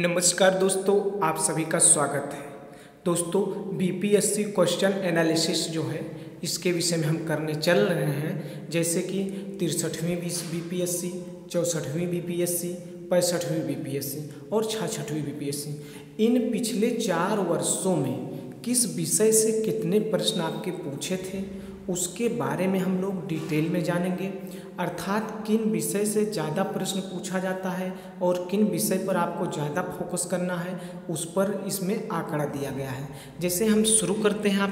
नमस्कार दोस्तों, आप सभी का स्वागत है। दोस्तों, बीपीएससी क्वेश्चन एनालिसिस जो है इसके विषय में हम करने चल रहे हैं। जैसे कि 63वीं बीपीएससी, 64वीं बीपीएससी, 65वीं बीपीएससी और 66वीं बीपीएससी, इन पिछले 4 वर्षों में किस विषय से कितने प्रश्न आपके पूछे थे उसके बारे में हम लोग डिटेल में जानेंगे। अर्थात किन विषय से ज़्यादा प्रश्न पूछा जाता है और किन विषय पर आपको ज़्यादा फोकस करना है उस पर इसमें आंकड़ा दिया गया है। जैसे हम शुरू करते हैं,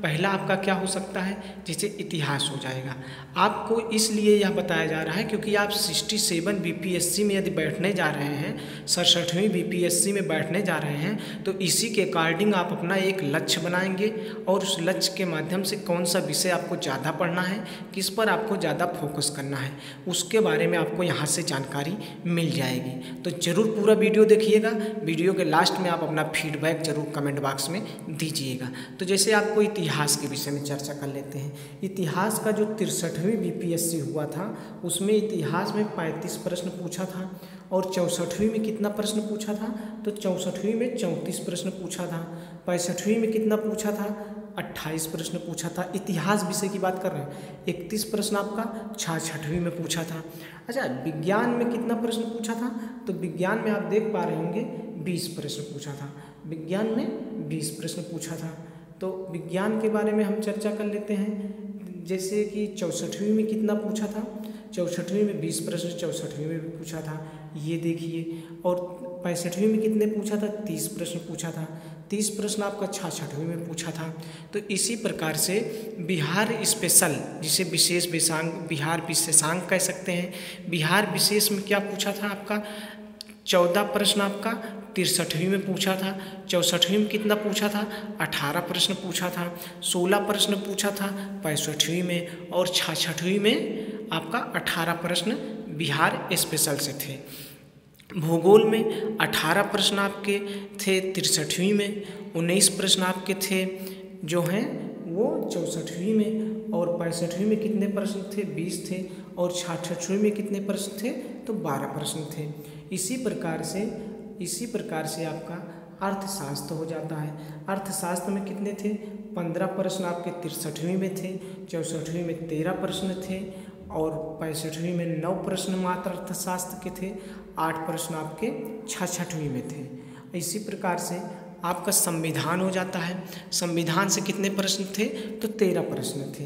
पहला आपका क्या हो सकता है, जैसे इतिहास हो जाएगा। आपको इसलिए यह बताया जा रहा है क्योंकि आप 67 बीपीएससी में यदि बैठने जा रहे हैं, 67वीं बीपीएससी में बैठने जा रहे हैं, तो इसी के अकॉर्डिंग आप अपना एक लक्ष्य बनाएंगे और उस लक्ष्य के माध्यम से कौन सा विषय आपको ज़्यादा पढ़ना है, किस पर आपको ज़्यादा फोकस करना है, उसके बारे में आपको यहाँ से जानकारी मिल जाएगी। तो ज़रूर पूरा वीडियो देखिएगा। वीडियो के लास्ट में आप अपना फीडबैक ज़रूर कमेंट बॉक्स में दीजिएगा। तो जैसे आपको इतिहास के विषय में चर्चा कर लेते हैं। इतिहास का जो 63वीं बीपीएससी हुआ था उसमें इतिहास में 35 प्रश्न पूछा था और 64वीं में कितना प्रश्न पूछा था, तो 64वीं में 34 प्रश्न पूछा था। 65वीं में कितना पूछा था, 28 प्रश्न पूछा था। इतिहास विषय की बात कर रहे हैं। 31 प्रश्न आपका 66वीं में पूछा था। अच्छा, विज्ञान में कितना प्रश्न पूछा था, तो विज्ञान में आप देख पा रहे होंगे 20 प्रश्न पूछा था। विज्ञान में 20 प्रश्न पूछा था। तो विज्ञान के बारे में हम चर्चा कर लेते हैं। जैसे कि 64वीं में कितना पूछा था, 64वीं में 20 प्रश्न 64वीं में भी पूछा था, ये देखिए। और 65वीं में कितने पूछा था, 30 प्रश्न पूछा था। 30 प्रश्न आपका 66वीं में पूछा था। तो इसी प्रकार से बिहार स्पेशल, जिसे विशेष बिहार विशेषांक कह सकते हैं, बिहार विशेष में क्या पूछा था आपका, 14 प्रश्न आपका 63वीं में पूछा था। 64वीं में कितना पूछा था, 18 प्रश्न पूछा था। 16 प्रश्न पूछा था 65वीं में और 66वीं में आपका 18 प्रश्न बिहार स्पेशल से थे। भूगोल में 18 प्रश्न आपके थे 63वीं में, 19 प्रश्न आपके थे जो हैं वो 64वीं में, और 65वीं में कितने प्रश्न थे, 20 थे, और 66वीं में कितने प्रश्न थे, तो 12 प्रश्न थे। इसी प्रकार से आपका अर्थशास्त्र हो जाता है। अर्थशास्त्र में कितने थे, 15 प्रश्न आपके 63वीं में थे, 64वीं में 13 प्रश्न थे और 65वीं में 9 प्रश्न मात्र अर्थशास्त्र के थे। 8 प्रश्न आपके 66वीं में थे। इसी प्रकार से आपका संविधान हो जाता है। संविधान से कितने प्रश्न थे, तो 13 प्रश्न थे।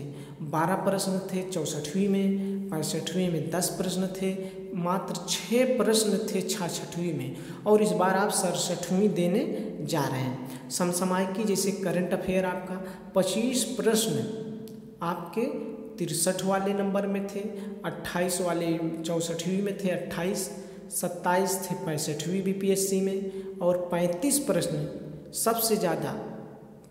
12 प्रश्न थे 64वीं में, 65वीं में 10 प्रश्न थे, मात्र 6 प्रश्न थे 66वीं में, और इस बार आप 67वीं देने जा रहे हैं। समसामयिकी जैसे करंट अफेयर आपका 25 प्रश्न आपके 63 वाले नंबर में थे, 28 वाले 64वीं में थे, 28, 27 थे 65वीं बीपीएससी में, और 35 प्रश्न सबसे ज़्यादा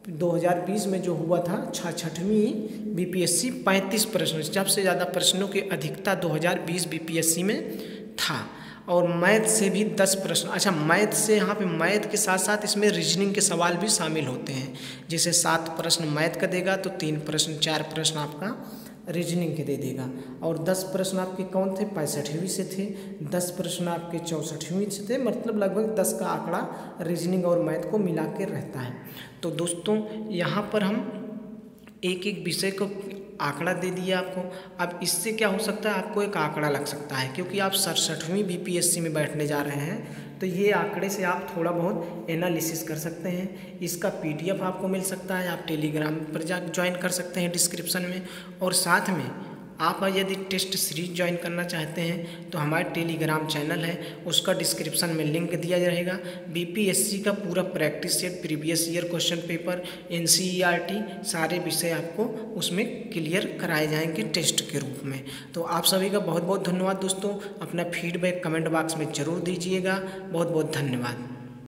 2020 में जो हुआ था 66वीं बीपीएससी, 35 प्रश्न, सबसे ज़्यादा प्रश्नों की अधिकता 2020 बीपीएससी में था। और मैथ से भी 10 प्रश्न। अच्छा, मैथ से यहाँ पे मैथ के साथ साथ इसमें रीजनिंग के सवाल भी शामिल होते हैं। जैसे 7 प्रश्न मैथ का देगा तो 3 प्रश्न 4 प्रश्न आपका रीजनिंग के दे देगा। और 10 प्रश्न आपके कौन थे, 65वीं से थे, 10 प्रश्न आपके 64वीं से थे। मतलब लगभग 10 का आंकड़ा रीजनिंग और मैथ को मिला के रहता है। तो दोस्तों, यहाँ पर हम एक एक विषय को आंकड़ा दे दिया आपको। अब इससे क्या हो सकता है, आपको एक आंकड़ा लग सकता है क्योंकि आप 67वीं बीपीएससी में बैठने जा रहे हैं, तो ये आंकड़े से आप थोड़ा बहुत एनालिसिस कर सकते हैं। इसका पीडीएफ आपको मिल सकता है, आप टेलीग्राम पर जा ज्वाइन कर सकते हैं डिस्क्रिप्शन में। और साथ में आप यदि टेस्ट सीरीज ज्वाइन करना चाहते हैं तो हमारे टेलीग्राम चैनल है, उसका डिस्क्रिप्शन में लिंक दिया रहेगा। बीपीएससी का पूरा practice set, previous year question paper, NCERT, सारे विषय आपको उसमें क्लियर कराए जाएंगे टेस्ट के रूप में। तो आप सभी का बहुत बहुत धन्यवाद दोस्तों। अपना फीडबैक कमेंट बॉक्स में ज़रूर दीजिएगा। बहुत बहुत धन्यवाद।